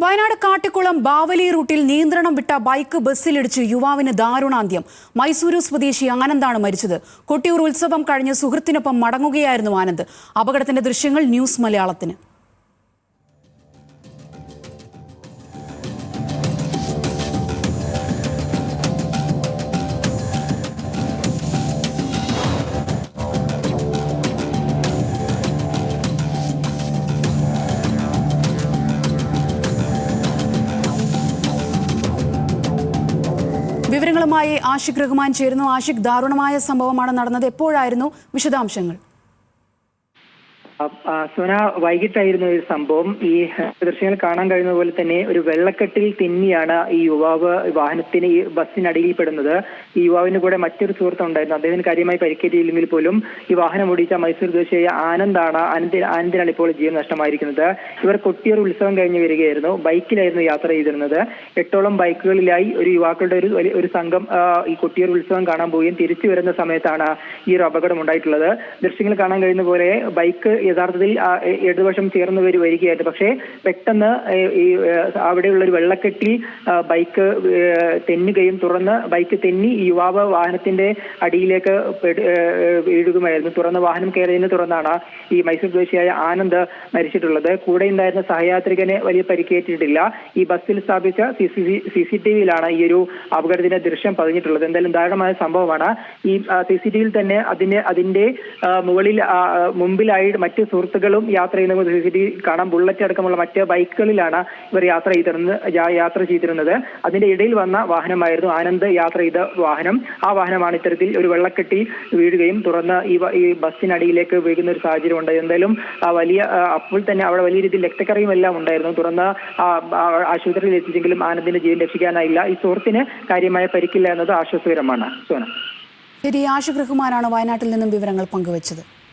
വയനാട് കാട്ടിക്കുളം ബാവലി റൂട്ടിൽ നിയന്ത്രണം വിട്ട ബൈക്ക് ബസ്സിലിടിച്ച് യുവാവിന് ദാരുണാന്ത്യം. മൈസൂരു സ്വദേശി ആനന്ദാണ് മരിച്ചത്. കൊട്ടിയൂർ ഉത്സവം കഴിഞ്ഞ് സുഹൃത്തിനൊപ്പം മടങ്ങുകയായിരുന്നു ആനന്ദ്. അപകടത്തിന്റെ ദൃശ്യങ്ങൾ ന്യൂസ് മലയാളത്തിന്. വിവരങ്ങളുമായി ആഷിഖ് റഹ്മാൻ ചേരുന്നു. ആഷിഖ്, ദാരുണമായ സംഭവമാണ് നടന്നത്. എപ്പോഴായിരുന്നു വിശദാംശങ്ങൾ? സോന, വൈകിട്ടായിരുന്നു ഈ സംഭവം. ഈ ദൃശ്യങ്ങൾ കാണാൻ കഴിയുന്ന പോലെ തന്നെ ഒരു വെള്ളക്കെട്ടിൽ തിന്നിയാണ് ഈ യുവാവ് വാഹനത്തിന് ഈ ബസ്സിനടിയിൽ പെടുന്നത്. ഈ യുവാവിന് കൂടെ മറ്റൊരു സുഹൃത്തുണ്ടായിരുന്നു. അദ്ദേഹത്തിന് കാര്യമായി പരിക്കേറ്റില്ലെങ്കിൽ പോലും ഈ വാഹനം ഓടിച്ച മൈസൂർ സ്വദേശിയായ ആനന്ദിനാണ് ഇപ്പോൾ ജീവൻ നഷ്ടമായിരിക്കുന്നത്. ഇവർ കൊട്ടിയൂർ ഉത്സവം കഴിഞ്ഞ് വരികയായിരുന്നു. ബൈക്കിലായിരുന്നു യാത്ര ചെയ്തിരുന്നത്. 8ഓളം ബൈക്കുകളിലായി ഒരു യുവാക്കളുടെ ഒരു സംഘം ഈ കൊട്ടിയൂർ ഉത്സവം കാണാൻ പോവുകയും തിരിച്ചു വരുന്ന സമയത്താണ് ഈ ഒരു അപകടം ഉണ്ടായിട്ടുള്ളത്. ദൃശ്യങ്ങൾ കാണാൻ കഴിയുന്ന പോലെ ബൈക്ക് യഥാർത്ഥത്തിൽ ഇടതുവശം ചേർന്ന് വരികയായിരുന്നു. പക്ഷേ പെട്ടെന്ന് ഈ അവിടെയുള്ള ഒരു വെള്ളക്കെട്ടിൽ ബൈക്ക് തെന്നുകയും തുറന്ന് ബൈക്ക് തെന്നി ഈ യുവാവ് വാഹനത്തിന്റെ അടിയിലേക്ക് വീഴുകയായിരുന്നു. തുറന്ന വാഹനം കയറിയതിനെ തുടർന്നാണ് ഈ മൈസൂർ സ്വദേശിയായ ആനന്ദ് മരിച്ചിട്ടുള്ളത്. കൂടെ ഉണ്ടായിരുന്ന സഹയാത്രികനെ വലിയ പരിക്കേറ്റിട്ടില്ല. ഈ ബസ്സിൽ സ്ഥാപിച്ച CCTVയിലാണ് ഈ ഒരു അപകടത്തിന്റെ ദൃശ്യം പതിഞ്ഞിട്ടുള്ളത്. എന്തായാലും ദാരുണമായ സംഭവമാണ്. ഈ CCTVയിൽ തന്നെ അതിന്റെ മുകളിൽ മുമ്പിലായി മറ്റ് സുഹൃത്തുക്കളും യാത്ര ചെയ്യുന്ന CCTV കാണാം. ബുള്ളറ്റ് അടക്കമുള്ള മറ്റ് ബൈക്കുകളിലാണ് ഇവർ യാത്ര ചെയ്തിരുന്നത്. അതിന്റെ ഇടയിൽ വന്ന വാഹനമായിരുന്നു ആനന്ദ് യാത്ര ചെയ്ത വാഹനം. ആ വാഹനമാണ് ഇത്തരത്തിൽ ഒരു വെള്ളക്കെട്ടിൽ വീഴുകയും തുറന്ന് ഈ ബസ്സിനടിയിലേക്ക് വീഴുന്ന ഒരു സാഹചര്യം ഉണ്ടായി. എന്തായാലും അപ്പോൾ തന്നെ അവിടെ വലിയ രീതിയിൽ രക്തക്കറിയും എല്ലാം ഉണ്ടായിരുന്നു. തുറന്ന് ആശുപത്രിയിൽ എത്തിച്ചെങ്കിലും ആനന്ദിന്റെ ജീവൻ രക്ഷിക്കാനായില്ല. ഈ സുഹൃത്തിന് കാര്യമായ പരിക്കില്ല എന്നത് ആശ്വാസകരമാണ്. സോന, ശരി. ആഷിഖ് റഹ്മാനാണ് വയനാട്ടിൽ നിന്നും വിവരങ്ങൾ പങ്കുവച്ചത്.